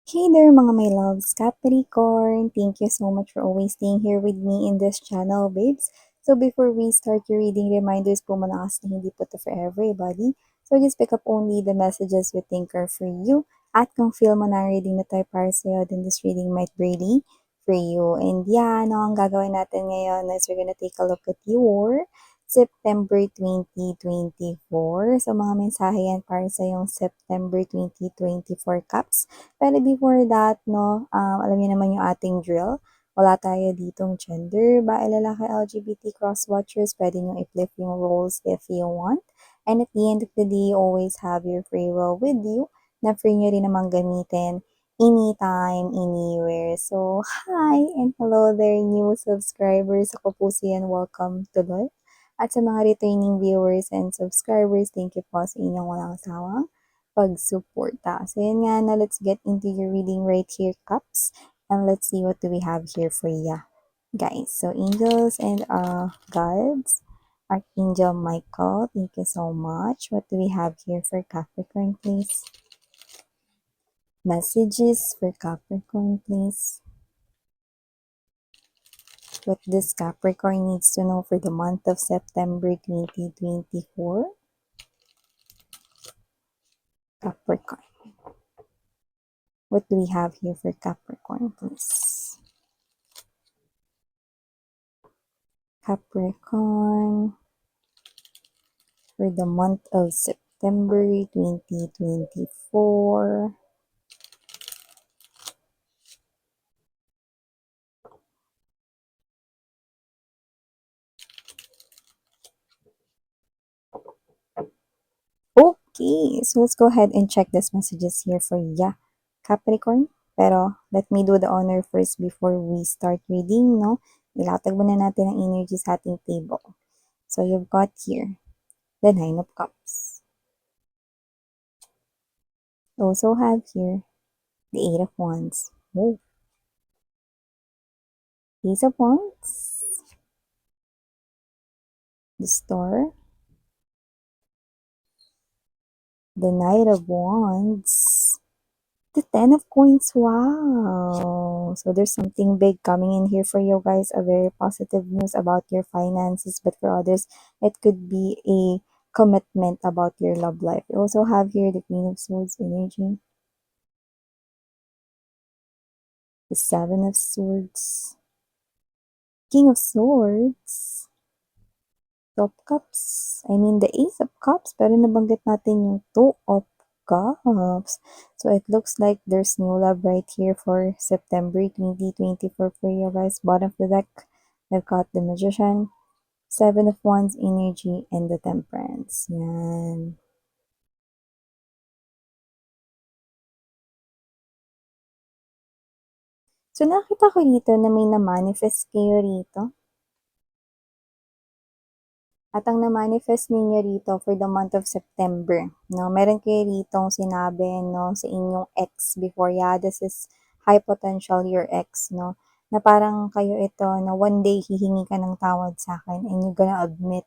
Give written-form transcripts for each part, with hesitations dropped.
Hey there mga my loves, Capricorn! Thank you so much for always staying here with me in this channel, babes. So before we start your reading, reminders po muna kasi na hindi po to for everybody. So just pick up only the messages you think are for you. At kung feel mo na ang reading na tayo para sa'yo, then this reading might be really for you. And yeah, ang gagawin natin ngayon is we're gonna take a look at your September 2024. So mga mensahe yan para sa yung September 2024 caps. Pero before that, no, alam niyo naman yung ating drill. Wala tayo ditong gender, bae, lalaki, LGBT, cross-watchers. Pwede nyo i-flip yung roles if you want. And at the end of the day, you always have your free will with you na free nyo rin namang gamitin anytime, anywhere. So, hi and hello there, new subscribers. Ako po si Ian. Welcome tuloy. At sa mga returning viewers and subscribers, thank you po sa inyong walang sawang pagsuporta. So yun nga na, let's get into your reading right here, Cups. And let's see what do we have here for ya, guys. So angels and gods. Archangel Michael, thank you so much. What do we have here for Capricorn, please? Messages for Capricorn, please. What this Capricorn needs to know for the month of September 2024. Capricorn. What do we have here for Capricorn, please? Capricorn for the month of September 2024. Okay, so let's go ahead and check these messages here for ya, Capricorn. Pero let me do the honor first before we start reading, no? Ilatag muna natin ang energy sa ating table. So you've got here the Nine of Cups. You also have here the Eight of Wands. Oh. Ace of Wands. The Star. The Knight of Wands. The Ten of Coins. Wow. So there's something big coming in here for you guys. A very positive news about your finances. But for others, it could be a commitment about your love life. You also have here the Queen of Swords energy. The Seven of Swords. King of Swords. Top Cups. I mean, the Ace of Cups. Pero nabanggit natin yung Two of Cups. So it looks like there's new love right here for September 2024 for you guys. Bottom of the deck, we've got the Magician, Seven of Wands energy, and the Temperance. Yan. So nakita ko dito na may na-manifest kayo rito. At ang na-manifest ninyo rito for the month of September, no? Meron kayo ritong sinabi, no, sa inyong ex before. Yeah, this is high potential your ex, no? Na parang kayo ito, na one day hihingi ka ng tawad sa akin and you're gonna admit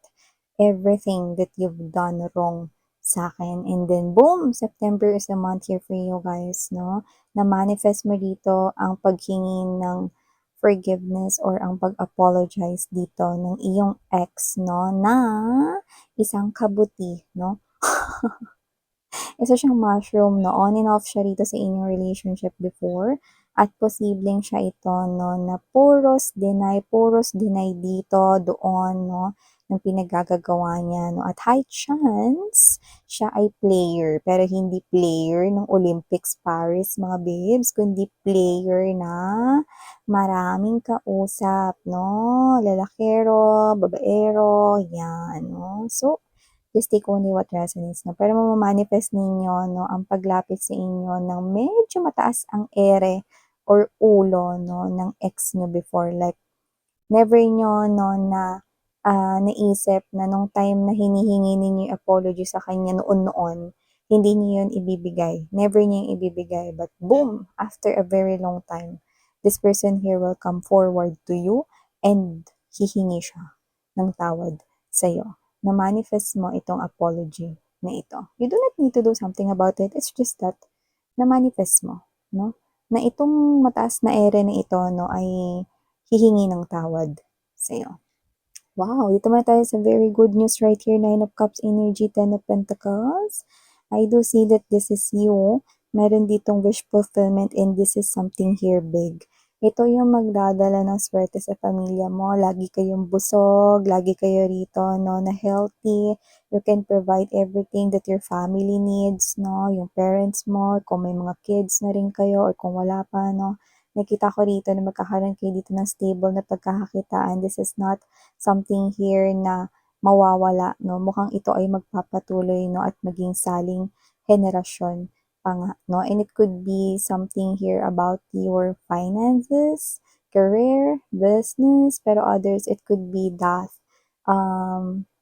everything that you've done wrong sa akin. And then, boom! September is a month here for you guys, no? Na-manifest mo dito ang paghingi ng forgiveness or ang pag-apologize dito ng iyong ex, no, na isang kabuti, no? Isa siyang mushroom, no? On and off siya rito sa inyong relationship before. At posibleng siya ito, no, na puros deny dito, doon, no, ng pinagagagawa niya, no. At high chance, siya ay player. Pero hindi player ng Olympics Paris, mga babes, kundi player na maraming kausap, no. Lalakero, babaero, yan, no. So, just take only what resonates, no? Pero mamamanifest ninyo, no, ang paglapit sa inyo ng medyo mataas ang ere or ulo, no, ng ex nyo before. Like, never nyo, no, na naisip na nung time na hinihingi ninyo yung apology sa kanya noon-noon, hindi niyo yun ibibigay. Never niya yung ibibigay. But boom, after a very long time, this person here will come forward to you and hihingi siya ng tawad sa'yo. Na-manifest mo itong apology na ito. You do not need to do something about it. It's just that na-manifest mo, no? na itong mataas na ere na ito, no, ay hihingi ng tawad sa'yo. Wow, dito naman tayo sa very good news right here, Nine of Cups energy, Ten of Pentacles. I do see that this is you. Meron ditong wish fulfillment and this is something here big. Ito yung magdadala ng swerte sa pamilya mo. Lagi kayong busog, lagi kayo rito, no, na healthy. You can provide everything that your family needs, no, yung parents mo, kung may mga kids na rin kayo or kung wala pa, no. Nakita ko rito na magkakaroon kayo dito ng stable na pagkakakitaan. This is not something here na mawawala, no? Mukhang ito ay magpapatuloy, no? At maging saling henerasyon pa nga, no? And it could be something here about your finances, career, business, pero others, it could be that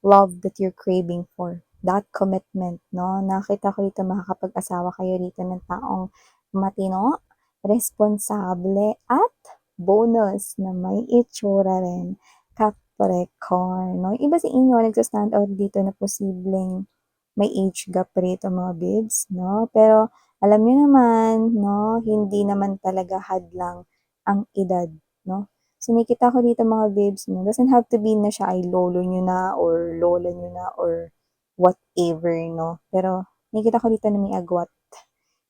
love that you're craving for. That commitment, no? Nakita ko dito makakapag-asawa kayo rito ng taong matino, responsable, at bonus na may itsura rin. Capricorn, no? Iba sa inyo, nagsa-stand out dito na posibleng may age gap rito mga babes, no? Pero alam niyo naman, no, hindi naman talaga hadlang ang edad, no? So nakita ko dito mga babes, no, doesn't have to be na siya ay lolo niyo na or lola niyo na or whatever, no? Pero nakita ko dito na may agwat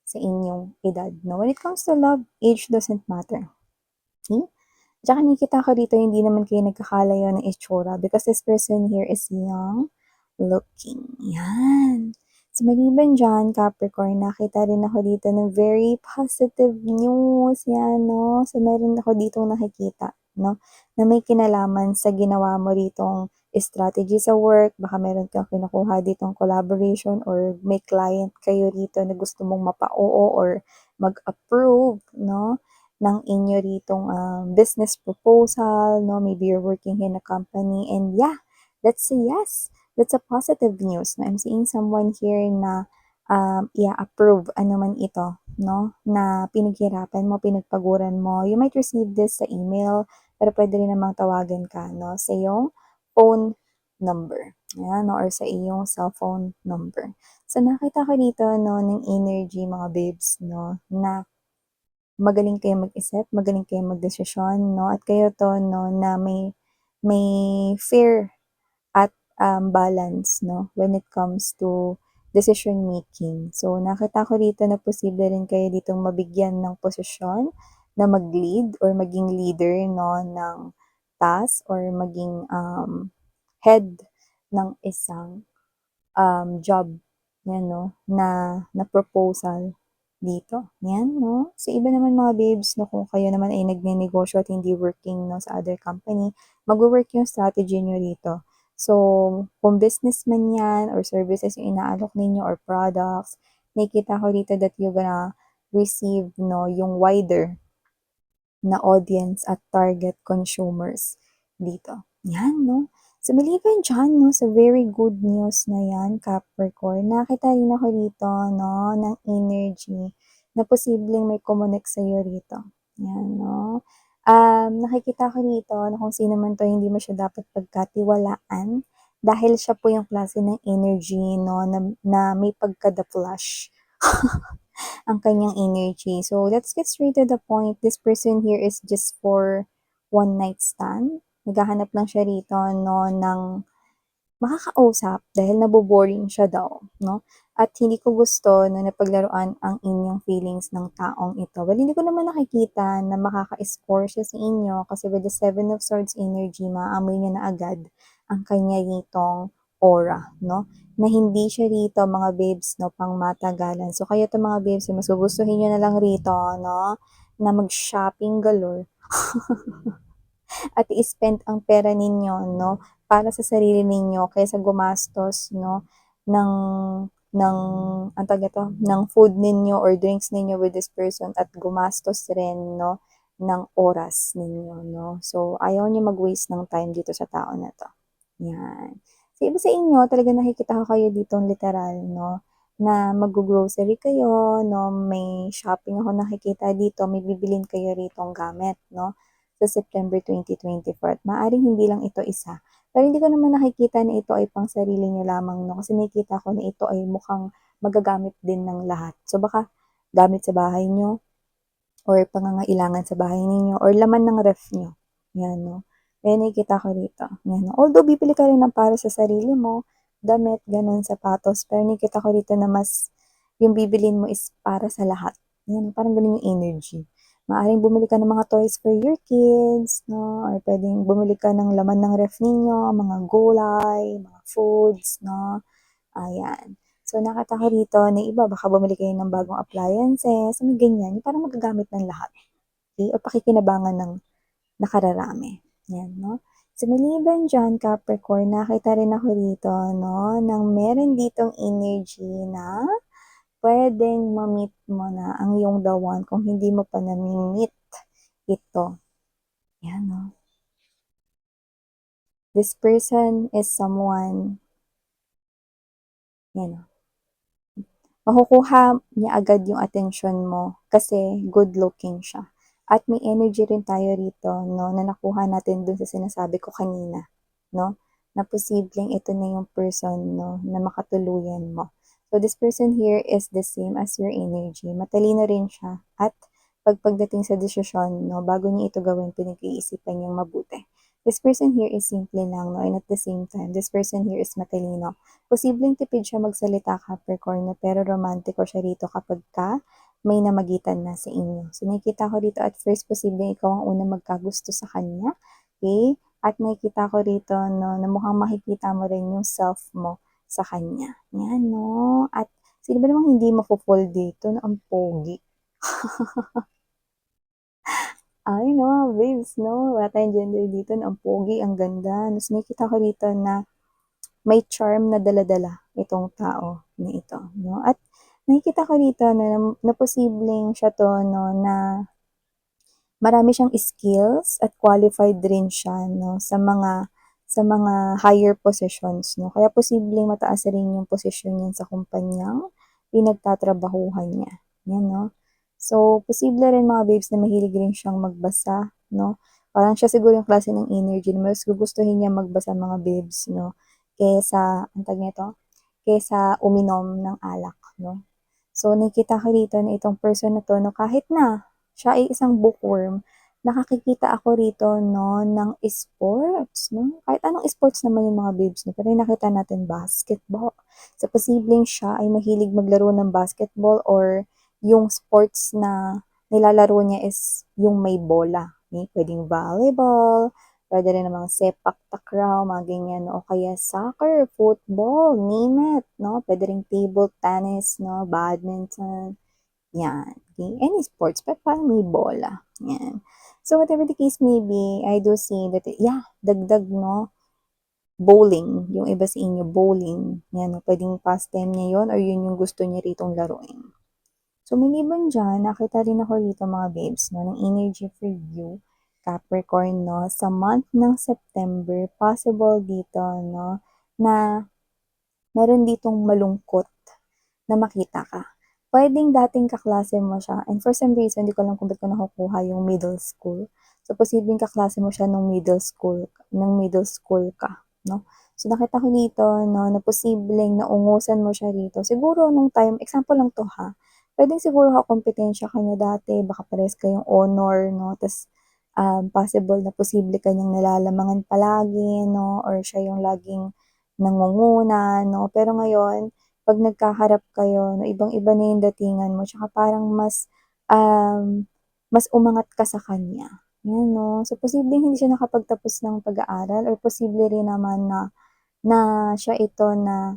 sa inyong edad, no? When it comes to love, age doesn't matter. See? Tsaka nakikita ko dito, hindi naman kayo nagkakalayo ng itsura because this person here is young looking. Yan. So, maliban dyan, Capricorn, nakita rin ako dito ng very positive news. Yan, no? So, meron ako dito nakikita, no? Na may kinalaman sa ginawa mo ditong strategy sa work. Baka meron kang kinukuha ditong collaboration or may client kayo rito na gusto mong mapa-oo or mag-approve, no? Ng inyo ritong business proposal, no? Maybe you're working in a company and yeah, that's a yes. That's a positive news. No? I'm seeing someone here na i-approve ano man ito, no? Na pinaghirapan mo, pinagpaguran mo. You might receive this sa email, pero pwede rin namang tawagan ka, no? Sa iyong phone number. Ayan, no? Or sa iyong cellphone number. So, nakita ko dito, no, ng energy, mga babes, no? Na magaling kayo mag-isip, magaling kayo magdesisyon, no? At kayo to, no, na may fair at balance, no, when it comes to decision making. So, nakita ko dito na posible rin kayo ditong mabigyan ng posisyon na mag-lead or maging leader, no, ng task or maging head ng isang job, yan, no, na proposal dito. Yan, no? So, iba naman mga babes, no, kung kayo naman ay nagne-negosyo at hindi working, no, sa other company, mag-work yung strategy nyo dito. So, kung business man yan or services yung inaalok ninyo or products, nakikita ko dito that you're gonna receive, no, yung wider na audience at target consumers dito. Yan, no? So, maliban dyan, no, sa very good news na yan, Capricorn, nakita rin ako dito, no, ng energy na posibleng may connect sa'yo rito. Yan, no? Nakikita ko dito na kung sino man to, hindi mo siya dapat pagkatiwalaan dahil siya po yung klase ng energy, no, na may pagka-the flash. Ang kanyang energy. So, let's get straight to the point. This person here is just for one night stand. Naghahanap lang siya rito, no, ng makakausap dahil naboboring siya daw, no? At hindi ko gusto na napaglaruan ang inyong feelings ng taong ito. Well, hindi ko naman nakikita na makaka-score siya sa inyo kasi with the Seven of Swords energy, maamoy niya na agad ang kanya ritong aura, no? Na hindi siya rito, mga babes, no, pang matagalan. So, kayo to mga babes, mas gugustuhin nyo na lang rito, no, na mag-shopping galore at i-spend ang pera ninyo, no, para sa sarili ninyo kaysa gumastos, no, ng ang tawag nito, ng food ninyo or drinks ninyo with this person at gumastos rin, no, ng oras ninyo, no. So, ayaw niyo mag-waste ng time dito sa tao na to. Yan. So, iba sa inyo, talaga nakikita ko kayo dito literal, no, na mag-grocery kayo, no, may shopping ako nakikita dito, may bibilin kayo rito ang gamit, no, sa September 2024. At maaaring hindi lang ito isa. Pero hindi ko naman nakikita na ito ay pang sarili nyo lamang, no? Kasi nakikita ko na ito ay mukhang magagamit din ng lahat. So, baka gamit sa bahay nyo, or pangangailangan sa bahay ninyo or laman ng ref niyo, 'yan 'no. Kaya nakikita ko rito, 'yan 'no. Although bibili ka rin ng para sa sarili mo, damit, gano'n, sapatos, pero nakikita ko rito na mas yung bibilhin mo is para sa lahat, 'yan, parang gano'n yung energy. Maaaring bumili ka ng mga toys for your kids 'no, or puwedeng bumili ka ng laman ng ref ninyo, mga gulay, mga foods 'no, ayan. So, nakita ko rito na iba baka bumili kayo ng bagong appliances, may ganyan, yung parang magagamit ng lahat, okey, o pakikinabangan ng nakararami, 'yan 'no. So, maliban diyan Capricorn, nakita rin ako rito 'no, ng meron ditong energy na puwedeng ma-meet mo na ang iyong the one kung hindi mo pa nami-meet ito, 'yan 'no. This person is someone 'yan 'no. Makukuha niya agad yung atensyon mo kasi good looking siya. At may energy rin tayo rito 'no, na nakuha natin dun sa sinasabi ko kanina 'no, na posibleng ito na yung person 'no, na makatuluyan mo. So this person here is the same as your energy, matalino rin siya at pagdating sa desisyon 'no, bago niya ito gawin pinag-iisipan niyang mabuti. This person here is simple lang 'no, and at the same time, this person here is matalino. Posibleng tipid siya magsalita Capricorn 'no, pero romantiko siya rito kapagka may namagitan na sa inyo. So nakikita ko dito at first posibleng ikaw ang unang magkagusto sa kanya, okey? At nakikita ko rito 'no, na mukhang makikita mo rin yung self mo sa kanya, 'yan 'no. At sino ba namang hindi mafo-fall dito na ang pogi. Ay 'no, babes 'no, wala tayong gender dito na ang pogi, ang ganda. Ta's nakikita ko rito na may charm na dala-dala itong tao na ito 'no, at nakikita ko rito na posibleng siya 'to 'no, na marami siyang skills at qualified rin siya 'no, sa mga higher positions 'no, kaya posibleng mataas rin yung posisyon niyan sa kumpanyang pinagtatrabahuhan niya, 'yan 'no. So, posible rin mga babes na mahilig rin siyang magbasa 'no, parang siya siguro yung klase ng energy na mas gugustuhin niyang magbasa mga babes 'no, kaysa anong tawag nito, kaysa uminom ng alak 'no. So, nakikita ko rito na itong person na 'to 'no, kahit na siya ay isang bookworm, nakakikita ako rito 'no, ng sports 'no, kahit anong sports naman yung mga babes 'no, pero yung nakita natin basketball. So, posibleng siya ay mahilig maglaro ng basketball or yung sports na nilalaro niya is yung may bola, puwedeng volleyball, puwede rin namang sepak takraw, mga ganyan 'no, o kaya soccer, football, name it 'no, puwede ring table tennis 'no, badminton, 'yan, okey, any sports but parang may bola, 'yan. So whatever the case may be, I do see that yeah, dagdag 'no, bowling, yung iba sa inyo bowling, 'yan 'no, puwedeng pastime niya yun or yun yung gusto niya ritong laruin. So maliban diyan, nakita rin ako dito mga babes 'no, ng energy for you, Capricorn 'no, sa month ng September, possible dito 'no, na meron ditong malungkot na makita ka. Puwedeng dating kaklase mo siya and for some reason, hindi ko alam kung ba't ko nakukuha yung middle school. So, posibleng kaklase mo siya nung middle school ka, 'no. So, nakita ko dito 'no, na posibleng naungusan mo siya rito. Siguro nung time example lang 'to ha, puwedeng siguro kakumpitensya ka niya dati, baka parehas kayong honor 'no, ta's, possible na posible ka niyang nilalamangan palagi 'no, or siya yung laging nangunguna 'no. Pero ngayon 'pag nagkaharap kayo na ibang-iba na yung datingan mo tsaka parang mas umangat ka sa kanya, 'yan 'no. So, posibleng hindi siya nakapagtapos ng pag-aaral or posible rin naman na na siya ito na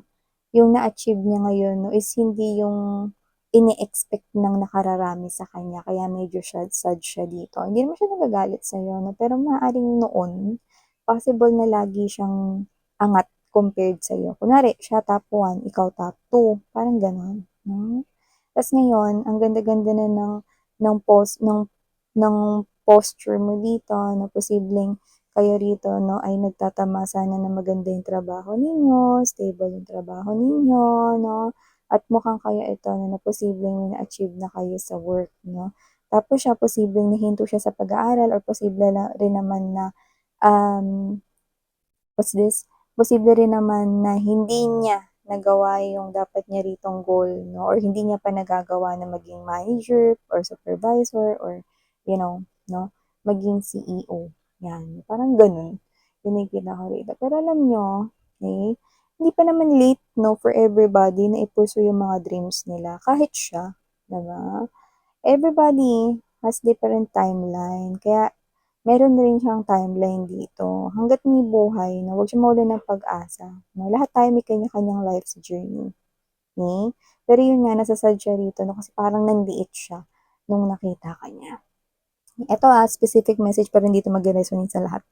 yung na-achieve niya ngayon 'no is hindi yung ini-expect ng nakararami sa kanya kaya medyo sad siya dito. Hindi naman siya nagagalit sa'yo 'no, pero maaaring noon, possible na lagi siyang angat compared sa'yo. Kunwari siya top 1, ikaw top 2, parang gano'n, 'no. Ta's ngayon ang ganda-ganda na ng posture mo dito na posibleng kayo rito 'no ay nagtatamasa na ng maganda yung trabaho ninyo, stable yung trabaho ninyo 'no, at mukhang kayo ito na posibleng may na-achieve na kayo sa work 'no. Tapos siya posibleng nahinto siya sa pag-aaral or posible rin naman na, um, what's this, posible rin naman na hindi niya nagawa yung dapat niya ritong goal, no? Or hindi niya pa nagagawa na maging manager or supervisor or, you know, no? Maging CEO. Yan. Parang ganun. Kinikita ko rito. Pero alam nyo, okay, hindi pa naman late, no, for everybody na i-pursue yung mga dreams nila. Kahit siya, diba? Everybody has different timeline. Kaya, meron rin siyang timeline dito. Hanggat may buhay, no, huwag siya mawalan ng pag-asa. No? Lahat tayo may kanya-kanyang life's journey. Okay? Pero yun nga, nasasad siya rito, no, kasi parang nanliit siya nung nakita ka niya. Ito specific message pero hindi ito mag-resonate sa lahat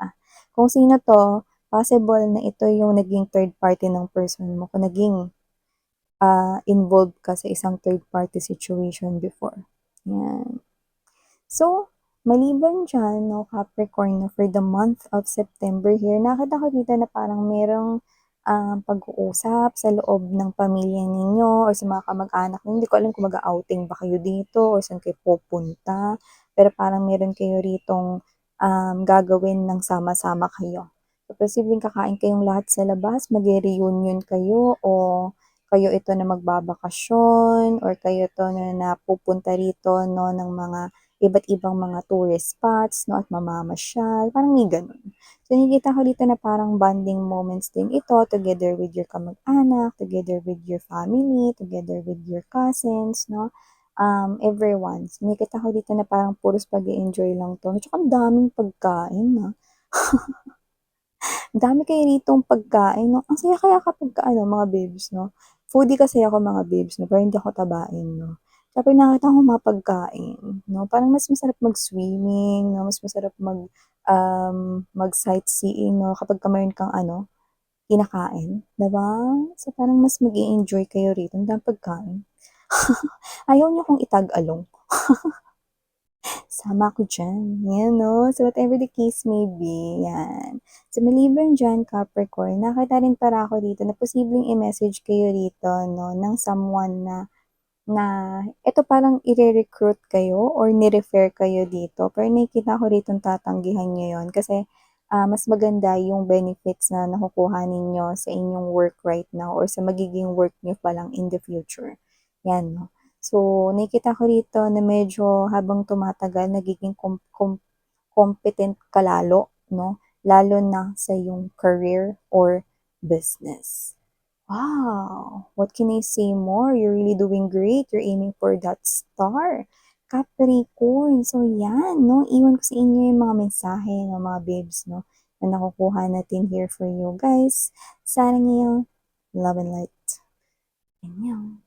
Kung sino to, possible na ito yung naging third party ng person mo. Kung naging involved ka sa isang third party situation before. Yan. So, maliban dyan, no, Capricorn, no, for the month of September here, nakita ko dito na parang merong pag-uusap sa loob ng pamilya ninyo or sa mga kamag-anak ninyo. Hindi ko alam kung mag-outing ba kayo dito or saan kayo pupunta. Pero parang meron kayo ritong gagawin ng sama-sama kayo. So, posibleng kakain kayong lahat sa labas, mag-reunion kayo o kayo ito na magbabakasyon or kayo ito na napupunta rito no, ng mga iba't ibang mga tourist spots, no, at mamamasyal, parang may ganun. So, nakikita ko dito na parang bonding moments din ito, together with your kamag-anak, together with your family, together with your cousins, no, everyone. So, nakikita ko dito na parang puros pag-enjoy lang to. At saka ang daming pagkain, na. Ang dami kayo ritong pagkain, no. Ang saya kaya kapag ano, mga babes, no. Foodie kasi ako mga babes, no, pero hindi ako tabain, no. Kapag nakita ko mga pagkain, no, parang mas masarap mag-swimming, no, mas masarap mag-sightseeing, no, kapag mayroon kang ano, kinakain, 'di ba? So, parang mas mag-e-enjoy kayo rito, ang daming pagkain. Ayaw niyo kong itag-along. Sama ko dyan. Yan, no? So, whatever the case may be, yan. So, maliban dyan, Capricorn, nakita rin para ako dito na posibleng i-message kayo rito, no, ng someone na ito parang i-recruit kayo or ni-refer kayo dito. Pero nakikita ko rito tatanggihan nyo yun kasi mas maganda yung benefits na nakukuha ninyo sa inyong work right now or sa magiging work nyo pa lang in the future. Yan, no? So, nakikita ko rito na medyo habang tumatagal, nagiging competent ka lalo, no? Lalo na sa yung career or business. Wow! What can I say more? You're really doing great. You're aiming for that star. Capricorn. So, yan, no? Iwan ko sa inyo yung mga mensahe ng mga babes, no? Na nakukuha natin here for you guys. Sana ngayon, love and light. Ganyan.